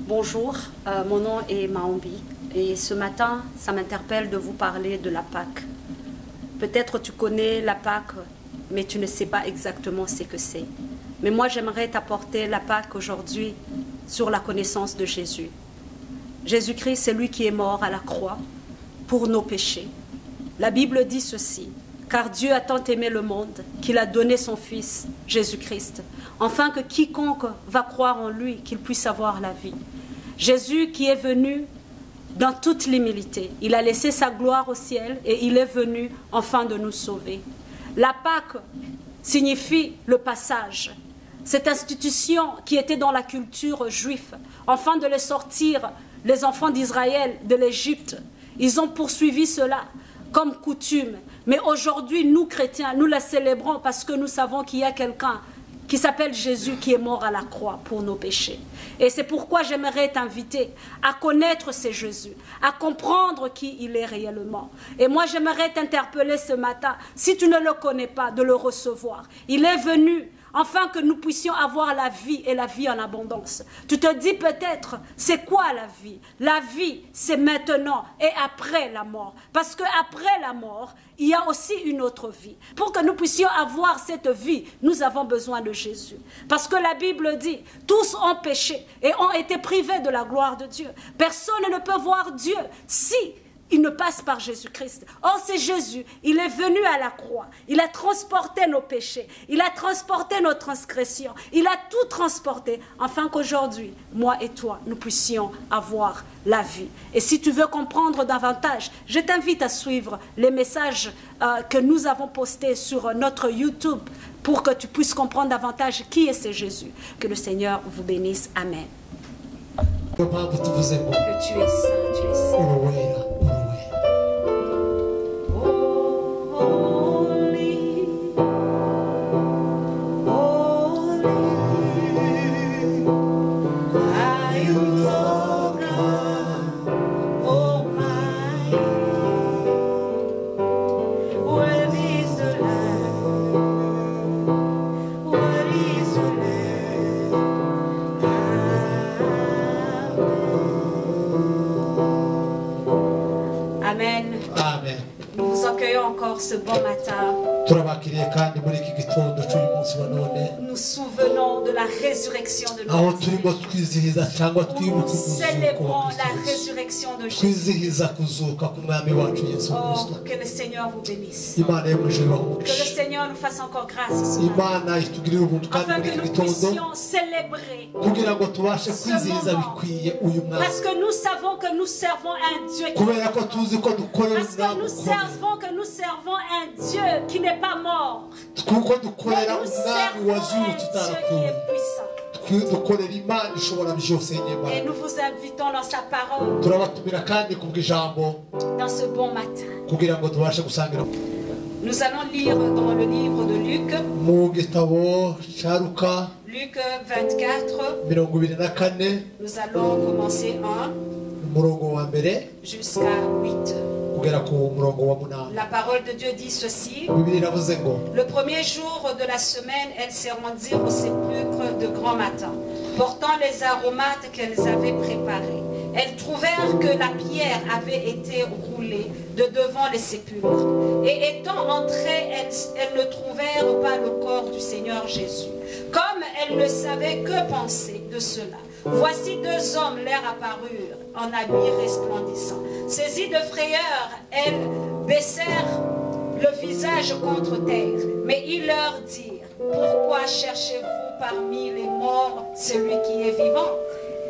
Bonjour, mon nom est Maombi et ce matin, ça m'interpelle de vous parler de la Pâque. Peut-être tu connais la Pâque, mais tu ne sais pas exactement ce que c'est. Mais moi, j'aimerais t'apporter la Pâque aujourd'hui sur la connaissance de Jésus. Jésus-Christ, c'est lui qui est mort à la croix pour nos péchés. La Bible dit ceci: car Dieu a tant aimé le monde qu'il a donné son Fils, Jésus-Christ, afin que quiconque va croire en lui, qu'il puisse avoir la vie. Jésus qui est venu dans toute l'humilité, il a laissé sa gloire au ciel et il est venu afin de nous sauver. La Pâque signifie le passage. Cette institution qui était dans la culture juive, afin de les sortir, les enfants d'Israël, de l'Égypte, ils ont poursuivi cela comme coutume. Mais aujourd'hui, nous chrétiens, nous la célébrons parce que nous savons qu'il y a quelqu'un qui s'appelle Jésus qui est mort à la croix pour nos péchés. Et c'est pourquoi j'aimerais t'inviter à connaître ce Jésus, à comprendre qui il est réellement. Et moi, j'aimerais t'interpeller ce matin, si tu ne le connais pas, de le recevoir. Il est venu afin que nous puissions avoir la vie et la vie en abondance. Tu te dis peut-être, c'est quoi la vie? La vie, c'est maintenant et après la mort. Parce qu'après la mort, il y a aussi une autre vie. Pour que nous puissions avoir cette vie, nous avons besoin de Jésus. Parce que la Bible dit, tous ont péché et ont été privés de la gloire de Dieu. Personne ne peut voir Dieu si il ne passe par Jésus-Christ. Or, c'est Jésus. Il est venu à la croix. Il a transporté nos péchés. Il a transporté nos transgressions. Il a tout transporté afin qu'aujourd'hui, moi et toi, nous puissions avoir la vie. Et si tu veux comprendre davantage, je t'invite à suivre les messages que nous avons postés sur notre YouTube pour que tu puisses comprendre davantage qui est ce Jésus. Que le Seigneur vous bénisse. Amen. Que tu es saint, tu es saint. Ce bon matin, nous souvenons de la résurrection de notre Seigneur. Nous célébrons la résurrection de Jésus. Oh, que le Seigneur vous bénisse. Que le Seigneur nous fasse encore grâce ce matin, afin que nous puissions célébrer ce moment. Parce que nous savons que nous servons un Dieu qui est mort. Parce que nous servons un Dieu qui n'est pas mort. Mais nous servons un Dieu qui est puissant. Et nous vous invitons dans sa parole, dans ce bon matin. Nous allons lire dans le livre de Luc, Luc 24. Nous allons commencer 1 jusqu'à 8. La parole de Dieu dit ceci: le premier jour de la semaine, elles se rendirent au sépulcre de grand matin, portant les aromates qu'elles avaient préparés. Elles trouvèrent que la pierre avait été roulée de devant les sépulcres. Et étant entrées, elles ne trouvèrent pas le corps du Seigneur Jésus. Comme elles ne savaient que penser de cela, voici deux hommes leur apparurent en habits resplendissants. Saisies de frayeur, elles baissèrent le visage contre terre. Mais ils leur dirent: pourquoi cherchez-vous parmi les morts celui qui est vivant?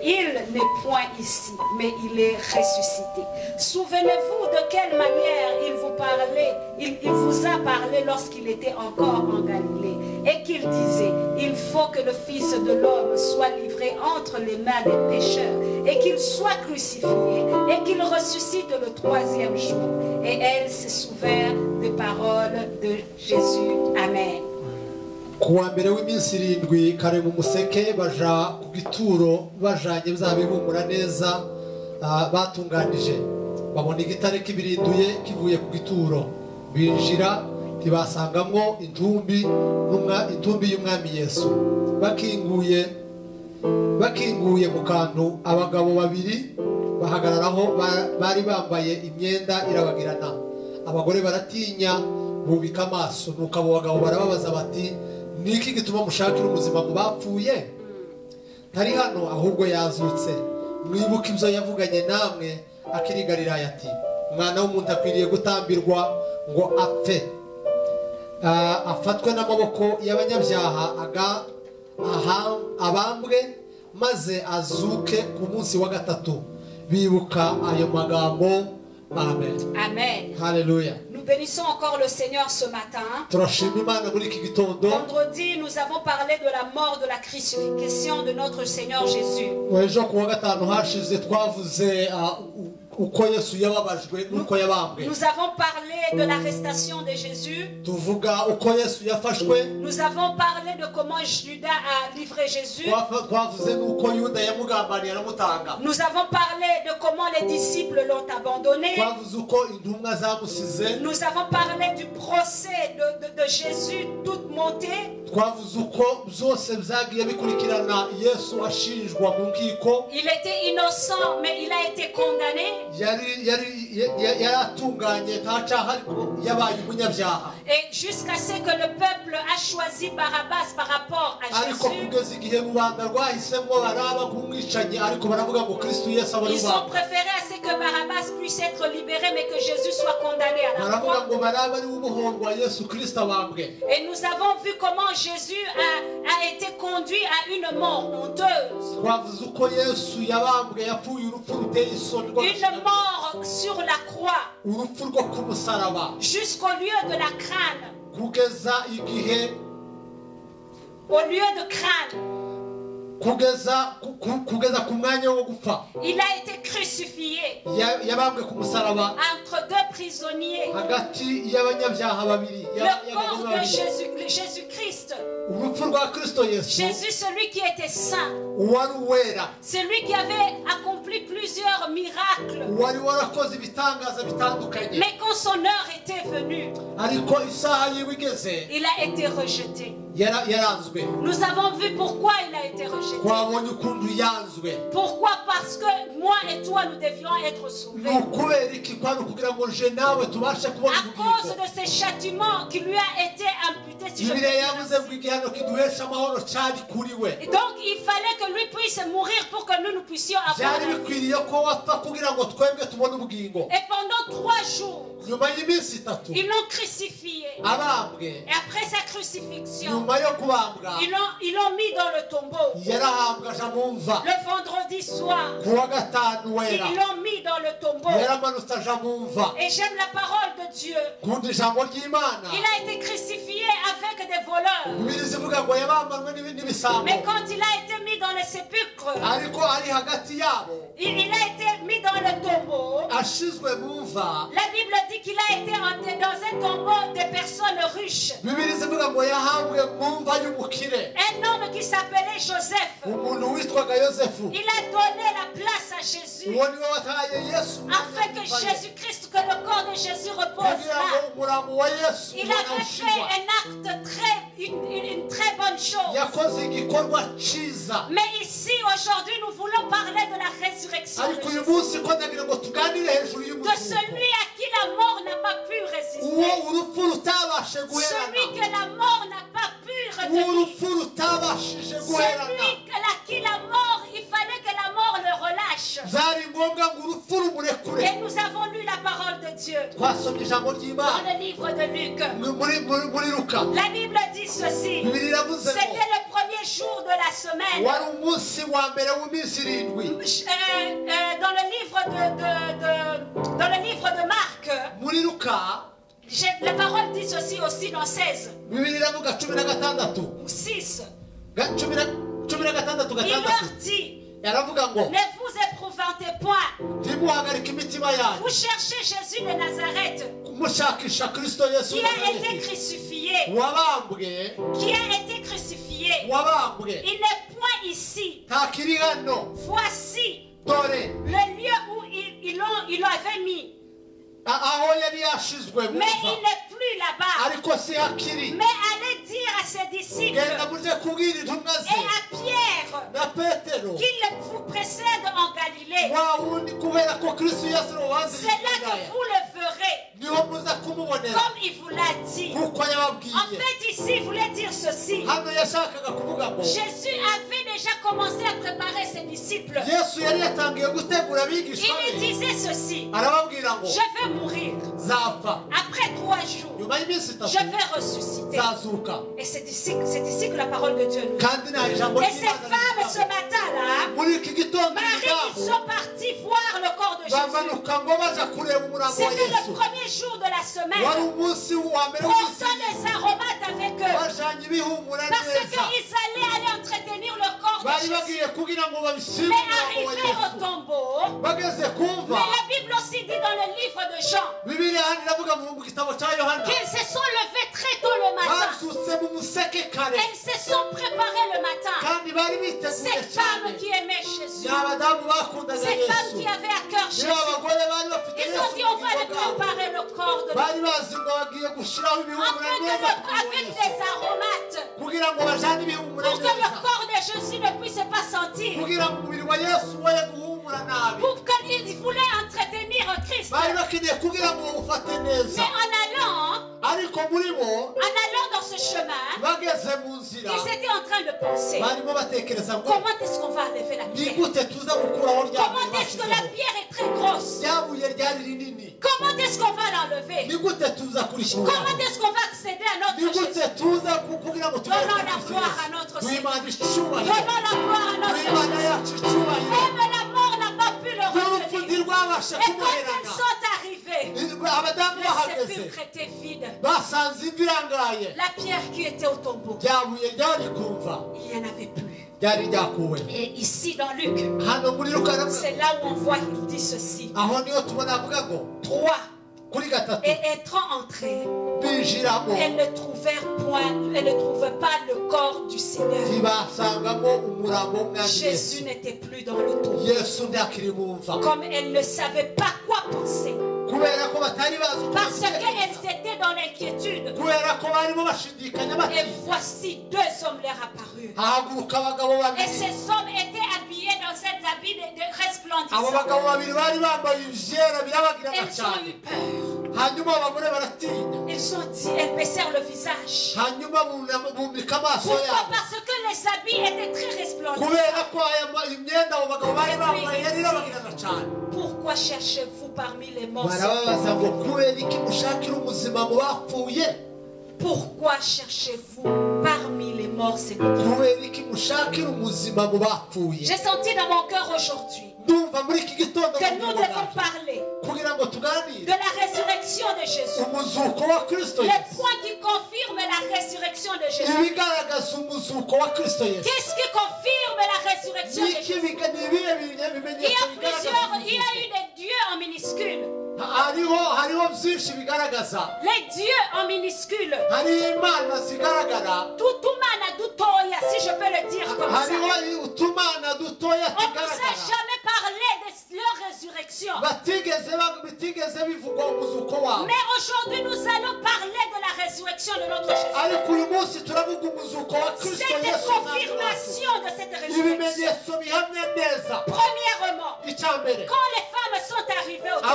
Il n'est point ici, mais il est ressuscité. Souvenez-vous de quelle manière il vous a parlé lorsqu'il était encore en Galilée, et qu'il disait: il faut que le Fils de l'homme soit livré entre les mains des pécheurs, et qu'il soit crucifié, et qu'il ressuscite le troisième jour. Et elles se souvinrent des paroles de Jésus. Amen. kuwa mbere w'iminsi 7 kare mu museke baja ku gituro bajanye bizabihumura neza batunganije babona igitare kibirinduye kivuye ku gituro binjira tibasangamwo intumbi y'umwami Yesu bakinguye bakinguye mu kantu abagabo babiri bahagararaho bari bambaye imyenda irabagirana abagore baratinya bubika amaso nuko abo bagabo barababaza bati niki gituma mushakira ubuzima mu bapfuye ntari hano ahubwo yazutse mwibuka ibyo yavuganye namwe akiri Galilaya ati umwana w'umuntu akwiriye gutambirwa ngo apfe afatwe n'amaboko y'abanyabyaha abambwe maze azuke ku munsi wa gatatu bibuka ayo magambo. Amen. Amen. Hallelujah. Nous bénissons encore le Seigneur ce matin. Vendredi, nous avons parlé de la mort, de la crucifixion de notre Seigneur Jésus. Nous avons parlé de l'arrestation de Jésus. Nous avons parlé de comment Judas a livré Jésus. Nous avons parlé de comment les disciples l'ont abandonné. Nous avons parlé du procès de Jésus toute montée. Il était innocent, mais il a été condamné. Et jusqu'à ce que le peuple a choisi Barabbas par rapport à Jésus, ils ont préféré à ce que Barabbas puisse être libéré, mais que Jésus soit condamné à la croix. Et nous avons vu comment Jésus a été conduit à une mort honteuse. Une mort sur la croix, jusqu'au lieu de la crâne. Au lieu de crâne, il a été crucifié entre deux prisonniers. Le corps de Jésus-Christ. Jésus, celui qui était saint, celui qui avait accompli plusieurs miracles. Mais quand son heure était venue, il a été rejeté. Nous avons vu pourquoi il a été rejeté. Pourquoi? Parce que moi et toi, nous devions être sauvés. À cause de ces châtiments qui lui a été imputés, si je peux dire. Et donc il fallait que lui puisse mourir pour que nous puissions avoir la vie. Et pendant 3 jours, ils l'ont crucifié. Et après sa crucifixion, ils l'ont mis dans le tombeau. Le vendredi soir, ils l'ont mis dans le tombeau. Et j'aime la parole de Dieu. Il a été crucifié avec des voleurs. Mais quand il a été mis dans le sépulcre, il a été mis dans le tombeau. La Bible dit qu'il a été enterré dans un tombeau de personnes riches. Un homme qui s'appelait Joseph. Il a donné la place à Jésus afin que Jésus-Christ, que le corps de Jésus repose là. Il avait fait un acte une très bonne chose. Mais ici aujourd'hui nous voulons parler de la résurrection de Jésus. De celui à qui la mort n'a pas pu résister. Celui que la mort n'a pas pu retenir. Celui à qui la mort, il fallait que la mort le relâche. Et nous avons lu la parole de Dieu dans le livre de Luc. La Bible dit ceci. C'était le premier jour de la semaine. Dans le livre de Marc, la parole dit ceci aussi dans 16 ou 6. Il leur dit, ne vous éprouvantez point. Vous cherchez Jésus de Nazareth qui a été crucifié. Il n'est point ici. Voici le lieu où ils l'avaient mis. Mais il n'est plus là-bas. Mais allez dire à ses disciples et à Pierre qu'il vous précède en Galilée. C'est là que vous le verrez. Comme il vous l'a dit. En fait, ici, il voulait dire ceci. Jésus avait déjà commencé à préparer ses disciples. Il disait ceci. Je vais mourir. Après 3 jours, je vais ressusciter. Et c'est ici que la parole de Dieu nous dit. Et ces femmes, ce matin-là, Marie, ils sont partis voir le corps de Jésus. C'était le premier jour de la semaine. Portant des aromates avec eux. Parce qu'ils allaient aller entretenir le corps de Jésus. Mais arrivés au tombeau, mais la Bible aussi dit dans le livre de Jean qu'ils se sont levés très tôt le matin. Elles se sont préparées le matin. Ces femmes qui aimaient Jésus, ces femmes qui avaient à cœur Jésus, ils ont dit on va le préparer le corps de Jésus avec des aromates pour que le corps de Jésus ne puisse pas sentir, pour qu'ils voulaient entretenir Christ. Mais en allant dans ce chemin, ils étaient en train de penser comment est-ce qu'on va enlever la pierre. Comment est-ce que la pierre est très grosse. Comment est-ce qu'on va l'enlever. Comment est-ce qu'on va accéder à notre Jésus. Donnons la gloire à notre Seigneur. Donnons la gloire à notre Seigneur. Même la mort n'a pas pu le retenir. Et quand elles sont arrivées, le sépulcre était vide. La pierre qui était au tombeau, il n'y en avait plus. Et ici dans Luc, c'est là où on voit qu'il dit ceci. 3. Et étant entrés, elles ne trouvaient pas le corps du Seigneur. Jésus n'était plus dans le tombeau. Comme elles ne savaient pas quoi penser. Parce qu'elles étaient dans l'inquiétude. Et voici 2 hommes leur apparurent. Et ces hommes étaient habillés dans cet habit de resplendissant. Elles ont eu peur. Elles baissèrent le visage. Pourquoi? Parce que les habits étaient très resplendissants. Pourquoi cherchez-vous parmi les morts? Pourquoi cherchez-vous parmi les morts? J'ai senti dans mon cœur aujourd'hui que nous devons parler de la résurrection de Jésus. Le point qui confirme la résurrection de Jésus. Qu'est-ce qui confirme la résurrection de Jésus? Il y a eu des dieux en minuscule. Les dieux en minuscule. Tutumana dutoya, si je peux le dire comme ça. On ne nous a jamais parlé de leur résurrection. Mais aujourd'hui nous allons parler de la résurrection de notre Jésus. Cette confirmation de cette résurrection. Premièrement, quand les femmes sont arrivées au tombeau,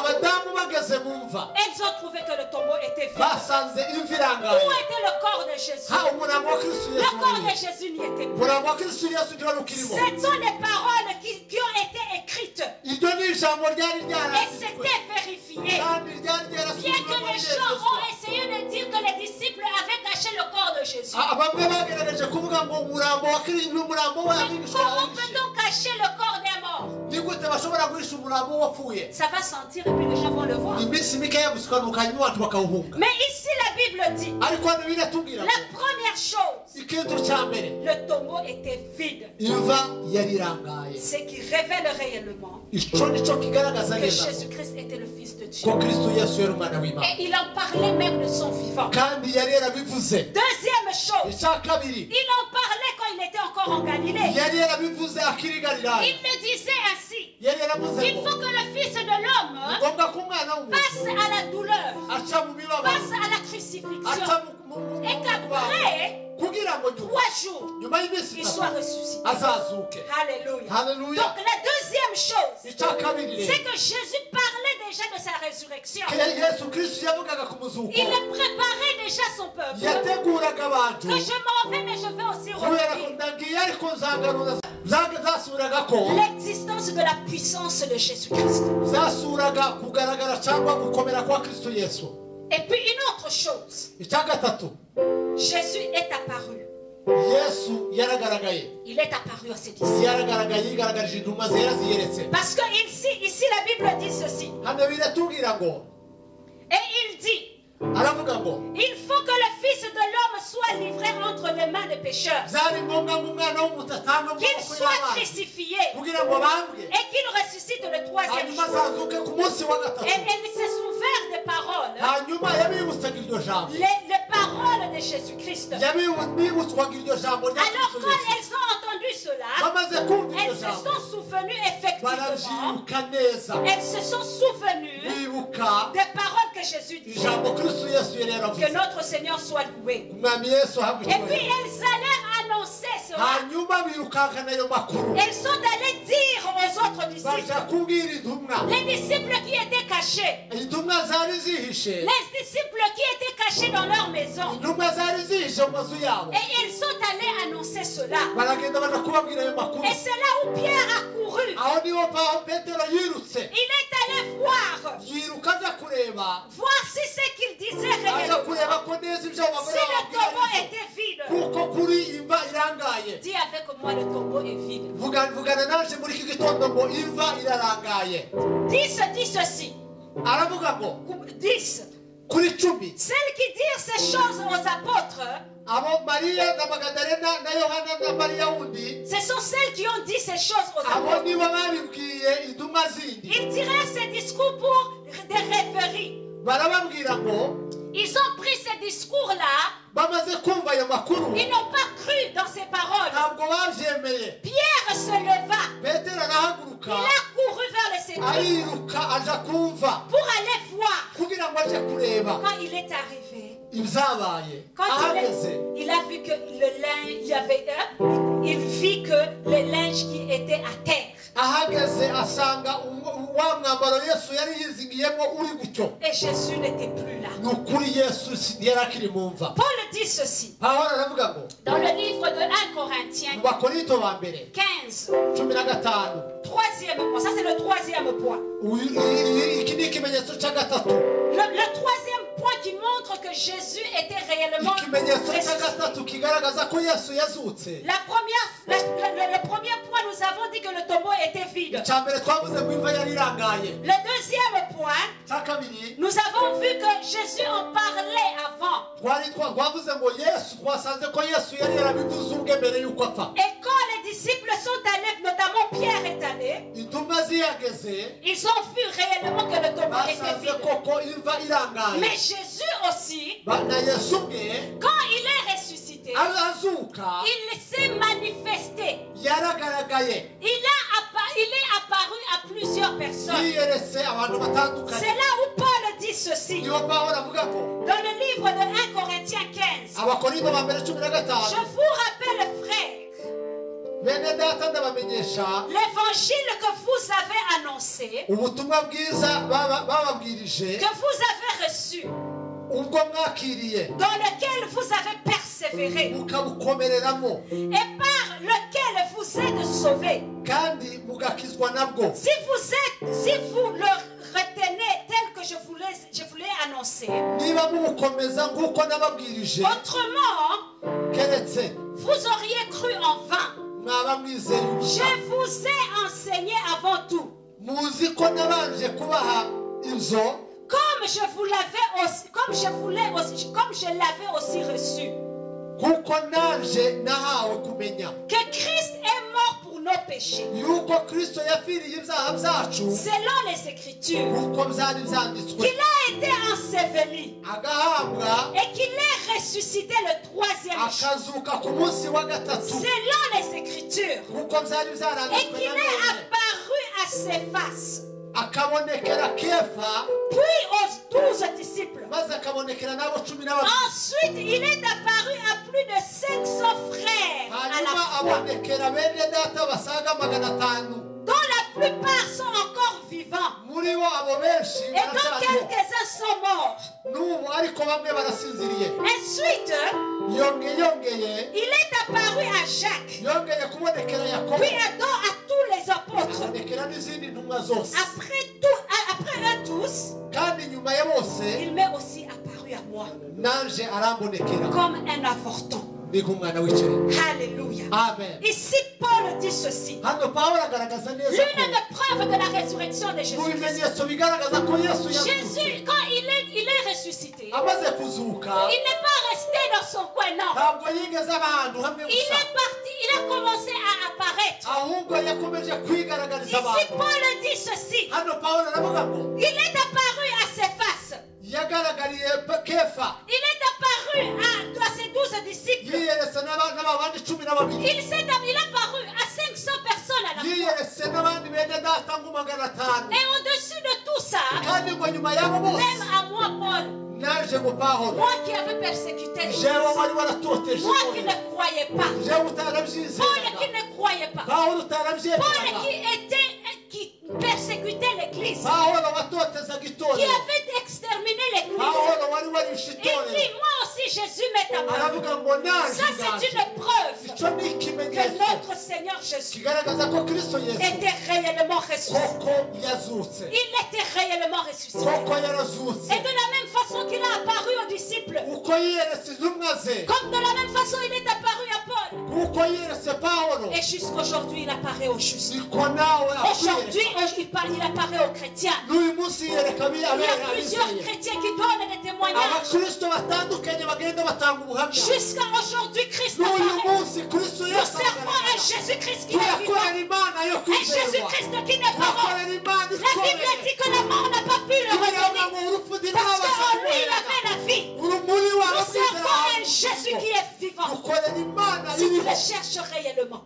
elles ont trouvé que le tombeau était vide. Où était le corps de Jésus? Le corps de Jésus n'y était plus. Ce sont des paroles qui ont été écrites. Et c'était vérifié. Bien que les gens ont essayé de dire que les disciples avaient caché le corps de Jésus. Comment peut-on cacher le corps des morts? Ça va sentir et puis les gens vont le voir. Mais ici la Bible dit, la première chose, le tombeau était vide. Ce qui révèle réellement que Jésus-Christ était le Fils de Dieu. Et il en parlait même de son vivant. Deuxième chose, il en parlait quand il était encore en Galilée. Il me disait ainsi, il faut que le Fils de l'homme passe à la crucifixion et qu'après 3 jours, il soit ressuscité. Alléluia. Donc la deuxième chose, c'est que Jésus parlait déjà de sa résurrection. Il préparait déjà son peuple. Que je m'en vais, mais je vais aussi revenir. L'existence de la puissance de Jésus-Christ. Et puis une autre chose. Jésus est apparu. Il est apparu à ses disciples. Parce que ici la Bible dit ceci. Et il dit, il faut que le Fils de l'homme soit livré entre les mains des pécheurs, qu'il soit crucifié et qu'il ressuscite le 3e jour. Et il s'est souffert des paroles, les paroles de Jésus-Christ. Alors quand elles ont entendu cela, elles se sont souvenues effectivement. Elles se sont souvenues des paroles que Jésus dit. Que notre Seigneur soit loué. Et puis elles allèrent annoncer cela. Elles sont allées dire aux autres disciples. Les disciples qui étaient cachés. Les disciples qui étaient cachés dans leur maison. Et ils sont allés annoncer cela. Et c'est là où Pierre a couru. Il est allé voir si ce qu'il disait réellement, si le tombeau était vide. Dis avec moi, le tombeau est vide. Dis ceci. 10. Celles qui dirent ces choses aux apôtres, ce sont celles qui ont dit ces choses aux apôtres. Ils diraient ces discours pour des rêveries. Ils ont pris ces discours-là. Ils n'ont pas cru dans ces paroles. Pierre se leva. Il a couru vers le Seigneur pour aller voir. Quand il est arrivé, quand il a vu que le linge, il vit que le linge qui était à terre. Et Jésus n'était plus là. Paul dit ceci dans le livre de 1 Corinthiens 15. Ça c'est le troisième point. Le troisième point qui montre que Jésus était réellement ressuscité. Le premier point, nous avons dit que le tombeau était vide. Le deuxième point, nous avons vu que Jésus en parlait avant. Et quand les disciples sont allés, notamment Pierre est allé, ils ont vu réellement que le tombeau était vide. Mais Jésus aussi, quand il est ressuscité, il s'est manifesté. Il est apparu à plusieurs personnes. C'est là où Paul dit ceci. Dans le livre de 1 Corinthiens 15. Je vous rappelle, frères, l'évangile que vous avez annoncé, que vous avez reçu, dans lequel vous avez persévéré, et par lequel vous êtes sauvés. Si vous le retenez tel que je vous l'ai annoncé, autrement, vous auriez cru en vain. Je vous ai enseigné avant tout, comme je l'avais aussi reçu, que Christ est mort pour nos péchés, selon les Écritures, qu'il a été enseveli et qu'il est ressuscité le 3e jour, selon les Écritures, et qu'il est apparu à ses faces, puis 12 disciples. Ensuite, il est apparu à plus de 500 frères à la fois, dont la plupart sont encore vivants. Et dont quelques-uns sont morts. Ensuite, il est apparu à Jacques, puis à tous les apôtres. Après eux tous, il m'est aussi apparu à moi comme un avorton. Alléluia. Amen. Ici, Paul dit ceci. L'une des preuves de la résurrection de Jésus. Jésus, quand il est ressuscité, il n'est pas resté dans son coin, non. Il est parti, il a commencé à apparaître. Ici, Paul dit ceci. Il est apparu à ses faces. Il est apparu à ses 12 disciples. Il est apparu à 500 personnes à la fois. Et au-dessus de tout ça, même à moi, Paul, moi qui avais persécuté l'Église, moi qui ne croyais pas, Paul qui ne croyait pas, Paul qui persécutait l'Église, qui avait exterminé l'Église, il dit, moi aussi Jésus m'est apparu. Ça c'est une preuve que notre Seigneur Jésus était réellement ressuscité. Il était réellement ressuscité. Et de la même façon qu'il a apparu aux disciples, comme de la même façon il est apparu à Paul, et jusqu'aujourd'hui il apparaît aux justes. Aujourd'hui il apparaît aux chrétiens. Il y a plusieurs chrétiens qui donnent des témoignages. Jusqu'à aujourd'hui Christ apparaît. Nous servons un Jésus-Christ qui est vivant, un Jésus-Christ qui n'est pas mort. La Bible dit que la mort n'a pas pu le retenir, parce qu'en lui il avait la vie. Nous servons un Jésus qui est vivant. Si tu le cherches réellement,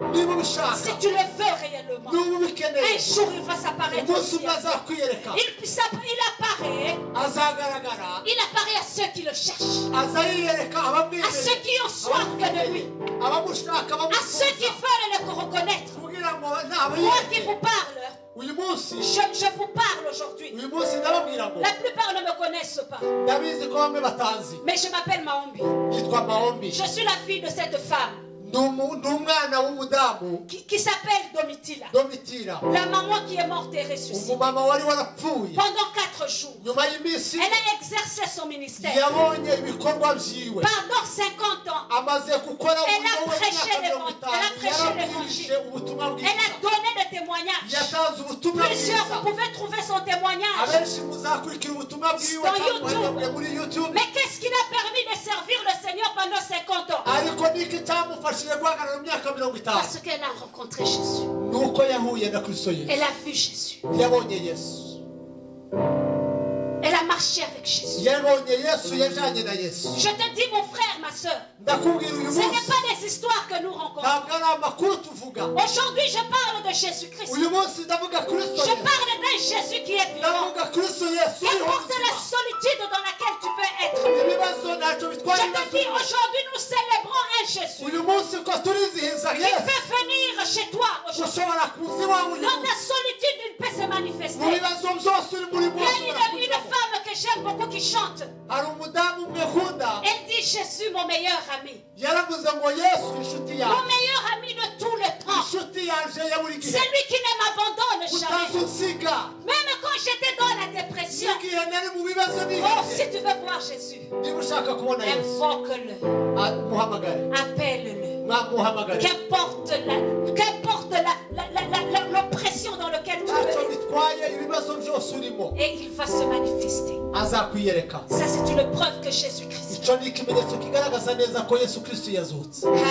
si tu le veux réellement, un jour il va s'apparaître aussi. Il apparaît à ceux qui le cherchent, à ceux qui ont soif de lui, à ceux qui veulent le reconnaître. Moi qui vous parle, je vous parle aujourd'hui. La plupart ne me connaissent pas, mais je m'appelle Maombi. Je suis la fille de cette femme qui s'appelle Domitila. La maman qui est morte et ressuscitée. Pendant 4 jours, elle a exercé son ministère. Pendant 50 ans, elle a prêché l'évangile. Elle a donné des témoignages. Plusieurs, vous pouvez trouver son témoignage dans YouTube. Mais qu'est-ce qui l'a permis de servir le Seigneur pendant 50 ans? Parce qu'elle a rencontré Jésus. Elle a vu Jésus. Elle a marché avec Jésus. Je te dis, mon frère, ma soeur, ce n'est pas des histoires que nous rencontrons. Aujourd'hui, je parle de Jésus-Christ. Je parle d'un Jésus qui est vivant. Qu'importe la solitude dans laquelle tu peux être. Je te dis, aujourd'hui, nous célébrons un Jésus. Il peut venir chez toi aujourd'hui. Dans ta solitude, il peut se manifester. Il y a une femme que j'aime beaucoup qui chante. Elle dit, Jésus, mon meilleur ami. Mon meilleur ami de tout le temps. Celui qui ne m'abandonne jamais. Même quand j'étais dans la dépression. Oh, si tu veux voir Jésus, invoque-le. Appelle-le. Qu'importe l'oppression dans laquelle tu es. Et il va se manifester. Ça, c'est une preuve que Jésus-Christ.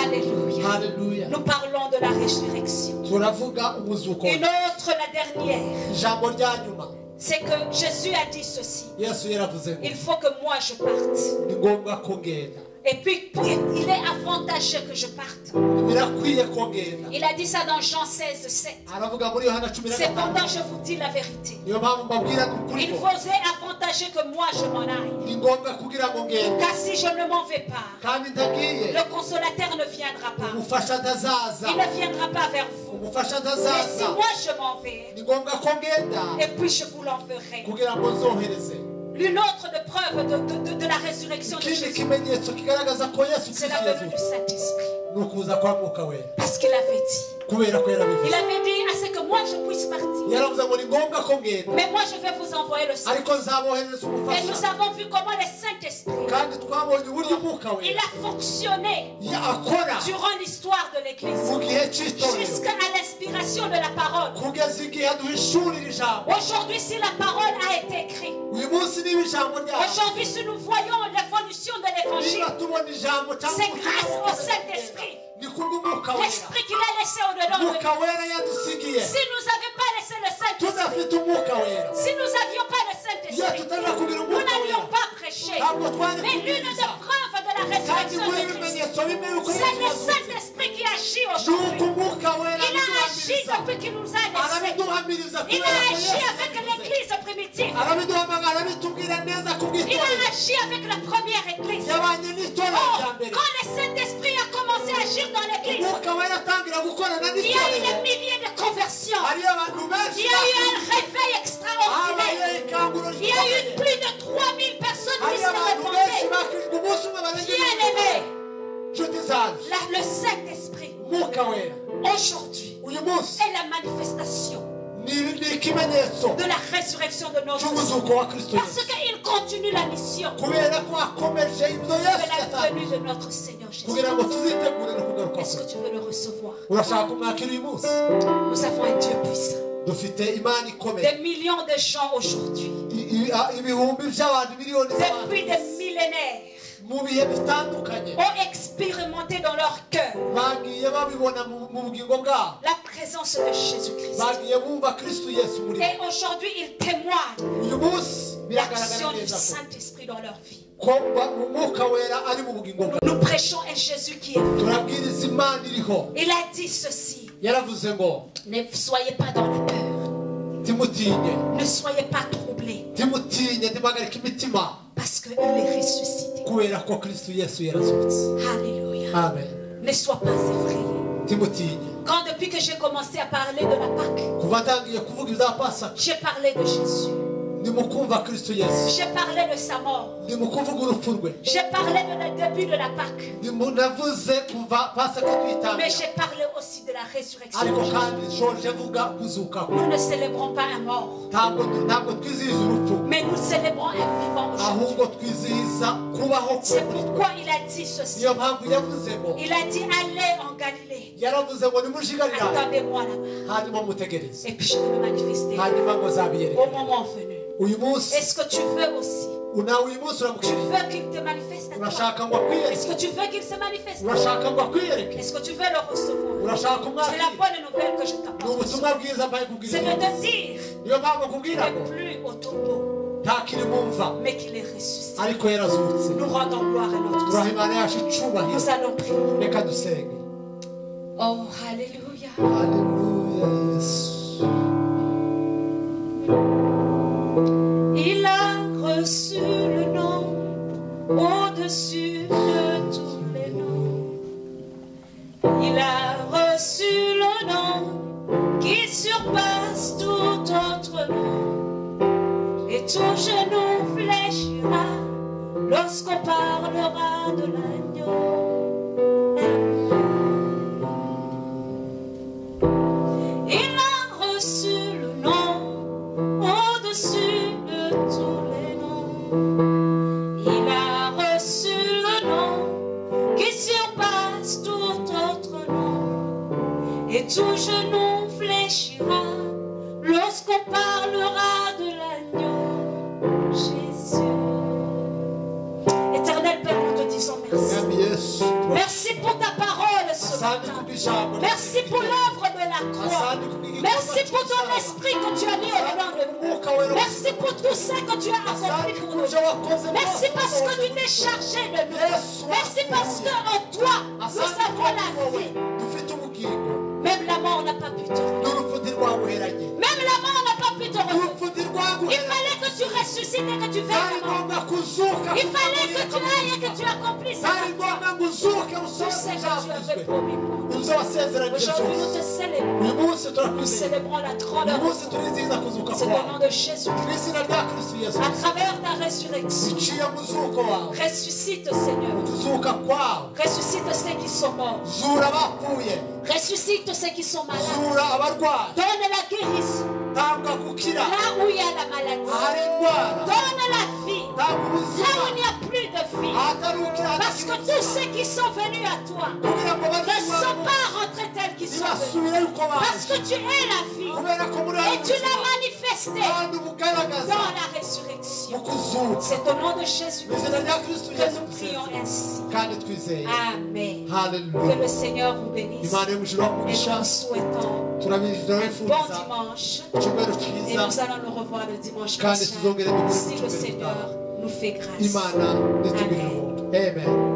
Alléluia. Nous parlons de la résurrection. Une autre, la dernière, c'est que Jésus a dit ceci. Il faut que moi je parte. Et puis, il est avantageux que je parte. Il a dit ça dans Jean 16, 7. Cependant, je vous dis la vérité. Il faisait avantageux que moi je m'en aille. Car si je ne m'en vais pas, le consolateur ne viendra pas. Il ne viendra pas vers vous. Mais si moi je m'en vais, et puis je vous l'enverrai. L'une autre de preuve de la résurrection de Jésus, c'est la venue du Saint-Esprit. Parce qu'il avait dit, il avait dit à ce que moi je puisse partir. Mais moi je vais vous envoyer le Saint-Esprit. Et nous avons vu comment le Saint-Esprit, il a fonctionné durant l'histoire de l'Église jusqu'à l'inspiration de la parole. Aujourd'hui, si la parole a été écrite, aujourd'hui, si nous voyons l'évolution de l'évangile, c'est grâce au Saint-Esprit. L'esprit qu'il a laissé au-dedans de nous. Si nous n'avions pas laissé le Saint-Esprit, si nous n'avions pas le Saint-Esprit, nous n'allions pas prêcher. Mais l'une des preuves de la résurrection de Christ, c'est le Saint-Esprit qui agit aujourd'hui. Il a agi depuis qu'il nous a laissés. Il a agi avec l'église primitive. Il a agi avec la première église. Quand le Saint-Esprit a commencé à agir dans l'église, il y a eu des milliers de conversions. Il y a eu un réveil extraordinaire. Il y a eu plus de 3000 personnes qui se répondaient. Bien-aimé, le Saint-Esprit aujourd'hui est la manifestation de la résurrection de notre Seigneur. Parce qu'il continue la mission de la venue de notre Seigneur Jésus. Est-ce que tu veux le recevoir? Nous avons un Dieu puissant. Des millions de gens aujourd'hui, depuis des millénaires, ont expérimenté dans leur cœur la présence de Jésus-Christ. Et aujourd'hui, ils témoignent l'action du Saint-Esprit dans leur vie. Nous prêchons un Jésus qui est vivant. Il a dit ceci: ne soyez pas dans la peur, ne soyez pas troublés, parce qu'il est ressuscité. Alléluia. Amen. Ne sois pas effrayé. Quand depuis que j'ai commencé à parler de la Pâque, j'ai parlé de Jésus. J'ai parlé de sa mort. J'ai parlé de début de la Pâque. Mais j'ai parlé aussi de la résurrection de Jésus. Nous ne célébrons pas un mort, mais nous célébrons un vivant aujourd'hui. C'est pourquoi il a dit ceci. Il a dit: allez en Galilée, attendez-moi là-bas, et puis je vais me manifester au moment venu. Est-ce que tu veux aussi? Tu veux qu'il te manifeste à toi? Est-ce que tu veux qu'il se manifeste? Est-ce que tu veux le recevoir? C'est la bonne nouvelle que je t'apporte. C'est de te dire qu'il n'est plus au tombeau, mais qu'il est ressuscité. Nous rendons gloire à notre Seigneur. Nous allons prier. Oh, alléluia. Il a reçu le nom au-dessus de tous les noms. Il a reçu le nom qui surpasse tout autre nom. Et tout genou fléchira lorsqu'on parlera de l'agneau. Il a reçu le nom au-dessus de tous les noms. Il a reçu le nom qui surpasse tout autre nom. Et tout genou fléchira lorsqu'on parlera de l'agneau Jésus. Éternel Père, nous te disons merci. Merci pour ta parole ce matin. Merci pour l'œuvre de la croix. Merci pour ton esprit que tu as mis au-dedans de nous. Merci pour tout ça que tu as accompli pour nous. Merci parce que tu t'es chargé de nous. Merci parce qu'en toi, nous avons la vie. Même la mort n'a pas pu te rendre. Même la mort n'a pas pu te rendre. Il fallait que tu ressuscites et que tu fasses la mort. Il fallait que tu ailles et que tu accomplisses ça. Tout ce que tu avais promis pour nous. Aujourd'hui, nous te célébrons. Nous célébrons la grandeur. C'est le nom de Jésus-Christ. À travers ta résurrection, ressuscite, Seigneur. Ressuscite ceux qui sont morts. Ressuscite ceux qui sont malades. Donne la guérison. Là où il y a la maladie. Donne la vie. Là où il n'y a plus de vie. Parce que tous ceux qui sont venus à toi ne sont pas rentrés tels qu'ils sont venus. Parce que tu es la vie. Et tu l'as manifesté dans la résurrection. C'est au nom de Jésus que nous prions ainsi. Amen. Que le Seigneur vous bénisse. Et nous souhaitons un bon dimanche. Et nous allons nous revoir le dimanche prochain si le Seigneur nous fait grâce. Amen.